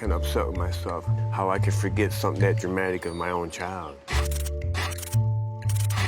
and upset with myself how I could forget something that dramatic of my own child.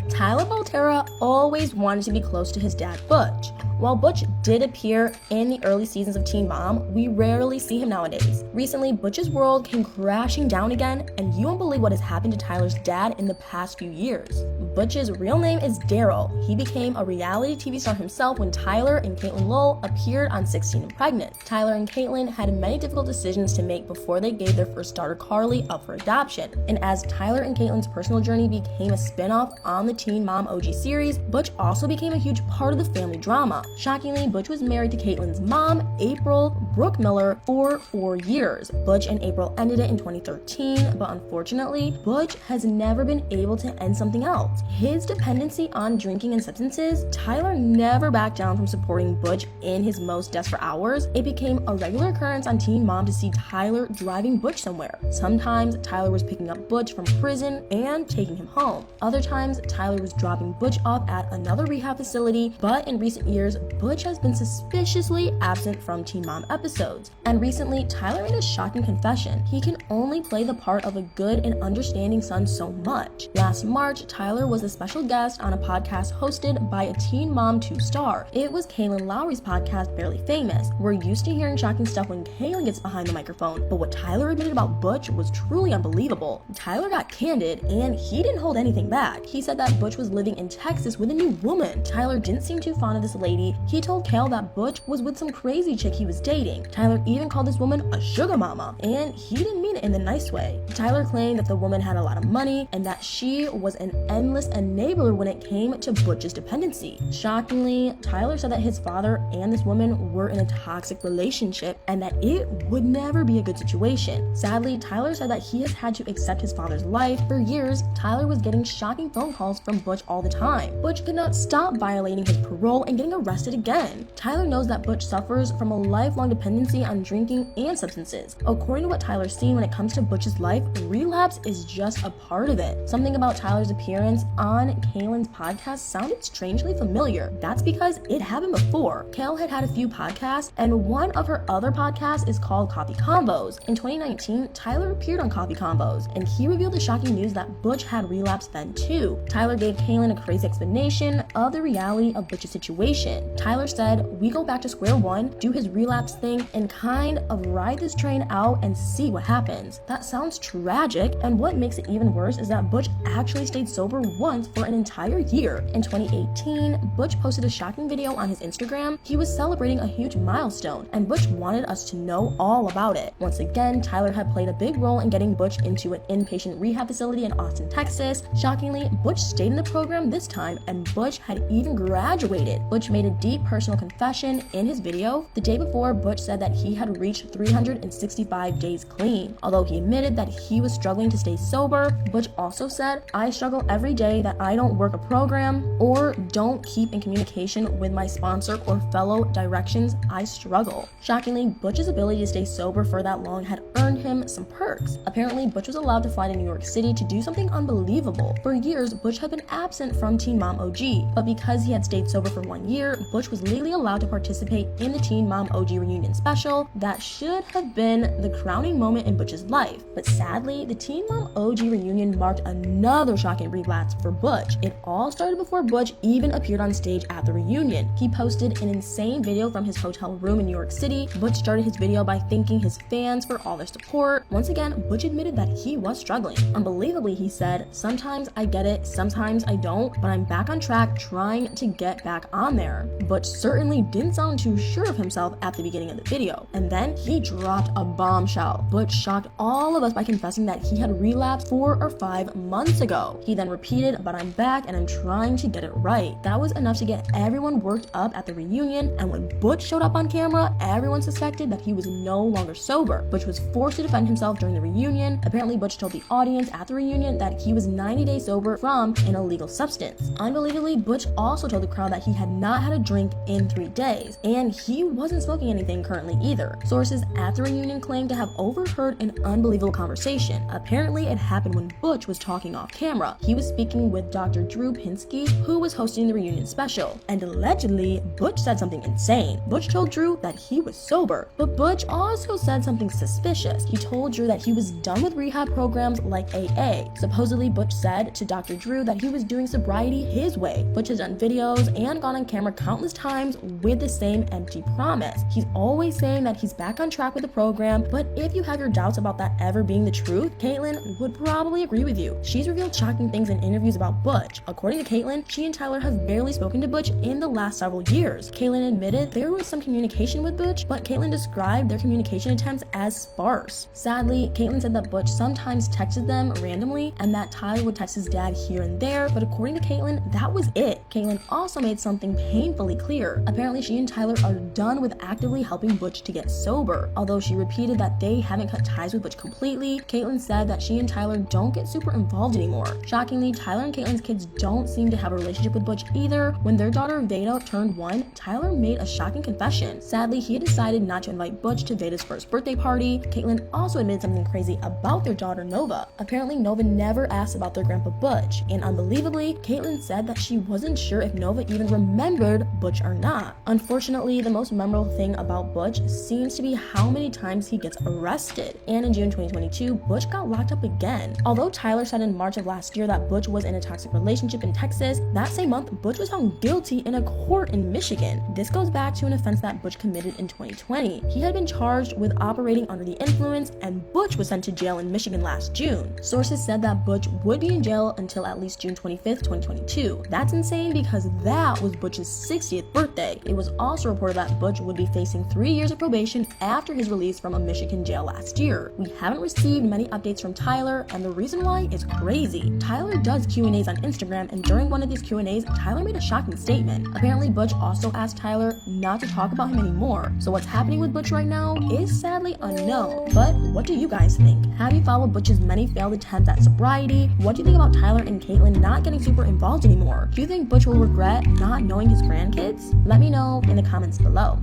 Tyler Baltierra always wanted to be close to his dad, Butch. While Butch did appear in the early seasons of Teen Mom, we rarely see him nowadays. Recently, Butch's world came crashing down again, and you won't believe what has happened to Tyler's dad in the past few years. Butch's real name is Daryl. He became a reality TV star himself when Tyler and Caitlin Lowell appeared on 16 and Pregnant. Tyler and Caitlin had many difficult decisions to make before they gave their first daughter, Carly, up for adoption. And as Tyler and Caitlin's personal journey became a spin-off on the Teen Mom OG series, Butch also became a huge part of the family drama. Shockingly, Butch was married to Caitlin's mom, April Brooke Miller, for 4 years. Butch and April ended it in 2013, but unfortunately, Butch has never been able to end something else. His dependency on drinking and substances, Tyler never backed down from supporting Butch in his most desperate hours. It became a regular occurrence on Teen Mom to see Tyler driving Butch somewhere. Sometimes, Tyler was picking up Butch from prison and taking him home. Other times, Tyler was dropping Butch off at another rehab facility, but in recent years, Butch has been suspiciously absent from Teen Mom episodes. And recently, Tyler made a shocking confession. He can only play the part of a good and understanding son so much. Last March, Tyler was a special guest on a podcast hosted by a Teen Mom 2 star. It was Kaylin Lowry's podcast, Barely Famous. We're used to hearing shocking stuff when Kaylin gets behind the microphone, but what Tyler admitted about Butch was truly unbelievable. Tyler got candid, and he didn't hold anything back. He said that Butch was living in Texas with a new woman. Tyler didn't seem too fond of this lady. He told Kale that Butch was with some crazy chick he was dating. Tyler even called this woman a sugar mama, and he didn't mean it in the nice way. Tyler claimed that the woman had a lot of money and that she was an endless enabler when it came to Butch's dependency. Shockingly, Tyler said that his father and this woman were in a toxic relationship and that it would never be a good situation. Sadly, Tyler said that he has had to accept his father's life. For years, Tyler was getting shocking phone calls from Butch all the time. Butch could not stop violating his parole and getting arrested again. Tyler knows that Butch suffers from a lifelong dependency on drinking and substances. According to what Tyler's seen when it comes to Butch's life, relapse is just a part of it. Something about Tyler's appearance on Kaylin's podcast sounded strangely familiar. That's because it happened before. Kale had had a few podcasts, and one of her other podcasts is called Coffee Combos. In 2019, Tyler appeared on Coffee Combos, and he revealed the shocking news that Butch had relapsed then too. Tyler gave Kaylin a crazy explanation of the reality of Butch's situation. Tyler said, "We go back to square one, do his relapse thing, and kind of ride this train out and see what happens." That sounds tragic, and what makes it even worse is that Butch actually stayed sober once for an entire year. In 2018, Butch posted a shocking video on his Instagram. He was celebrating a huge milestone, and Butch wanted us to know all about it. Once again, Tyler had played a big role in getting Butch into an inpatient rehab facility in Austin, Texas. Shockingly, Butch stayed in the program this time, and Butch had even graduated. Butch made a deep personal confession in his video. The day before, Butch said that he had reached 365 days clean. Although he admitted that he was struggling to stay sober, Butch also said, "I struggle every day that I don't work a program or don't keep in communication with my sponsor or fellow directions. I struggle." Shockingly, Butch's ability to stay sober for that long had earned him some perks. Apparently, Butch was allowed to fly to New York City to do something unbelievable. For years, Butch had been absent from Teen Mom OG, but because he had stayed sober for 1 year, Butch was legally allowed to participate in the Teen Mom OG reunion special. That should have been the crowning moment in Butch's life. But sadly, the Teen Mom OG reunion marked another shocking relapse for Butch. It all started before Butch even appeared on stage at the reunion. He posted an insane video from his hotel room in New York City. Butch started his video by thanking his fans for all their support. Once again, Butch admitted that he was struggling. Unbelievably, he said, "Sometimes I get it, sometimes I don't, but I'm back on track trying to get back on there." Butch certainly didn't sound too sure of himself at the beginning of the video. And then he dropped a bombshell. Butch shocked all of us by confessing that he had relapsed 4 or 5 months ago. He then repeated, "But I'm back and I'm trying to get it right." That was enough to get everyone worked up at the reunion, and when Butch showed up on camera, everyone suspected that he was no longer sober. Butch was forced to defend himself during the reunion. Apparently, Butch told the audience at the reunion that he was 90 days sober from an illegal substance. Unbelievably, Butch also told the crowd that he had not had a drink in 3 days, and he wasn't smoking anything currently either. Sources at the reunion claimed to have overheard an unbelievable conversation. Apparently, it happened when Butch was talking off camera. He was speaking speaking with Dr. Drew Pinsky, who was hosting the reunion special. And allegedly, Butch said something insane. Butch told Drew that he was sober, but Butch also said something suspicious. He told Drew that he was done with rehab programs like AA. Supposedly, Butch said to Dr. Drew that he was doing sobriety his way. Butch has done videos and gone on camera countless times with the same empty promise. He's always saying that he's back on track with the program, but if you have your doubts about that ever being the truth, Caitlyn would probably agree with you. She's revealed shocking things in interviews about Butch. According to Caitlyn, she and Tyler have barely spoken to Butch in the last several years. Caitlyn admitted there was some communication with Butch, but Caitlyn described their communication attempts as sparse. Sadly, Caitlyn said that Butch sometimes texted them randomly and that Tyler would text his dad here and there, but according to Caitlyn, that was it. Caitlyn also made something painfully clear. Apparently, she and Tyler are done with actively helping Butch to get sober. Although she repeated that they haven't cut ties with Butch completely, Caitlyn said that she and Tyler don't get super involved anymore. Shockingly, Tyler and Caitlyn's kids don't seem to have a relationship with Butch either. When their daughter Veda turned 1, Tyler made a shocking confession. Sadly, he had decided not to invite Butch to Veda's first birthday party. Caitlyn also admitted something crazy about their daughter Nova. Apparently, Nova never asked about their grandpa Butch, and unbelievably, Caitlyn said that she wasn't sure if Nova even remembered Butch or not. Unfortunately, the most memorable thing about Butch seems to be how many times he gets arrested. And in June 2022, Butch got locked up again. Although Tyler said in March of last year that Butch was in a toxic relationship in Texas, that same month, Butch was found guilty in a court in Michigan. This goes back to an offense that Butch committed in 2020. He had been charged with operating under the influence, and Butch was sent to jail in Michigan last June. Sources said that Butch would be in jail until at least June 25th, 2022. That's insane because that was Butch's 60th birthday. It was also reported that Butch would be facing 3 years of probation after his release from a Michigan jail last year. We haven't received many updates from Tyler, and the reason why is crazy. Tyler does Q&As on Instagram, and during one of these Q&As, Tyler made a shocking statement. Apparently, Butch also asked Tyler not to talk about him anymore. So what's happening with Butch right now is sadly unknown. But what do you guys think? Have you followed Butch's many failed attempts at sobriety? What do you think about Tyler and Caitlyn not getting super involved anymore? Do you think Butch will regret not knowing his grandkids? Let me know in the comments below.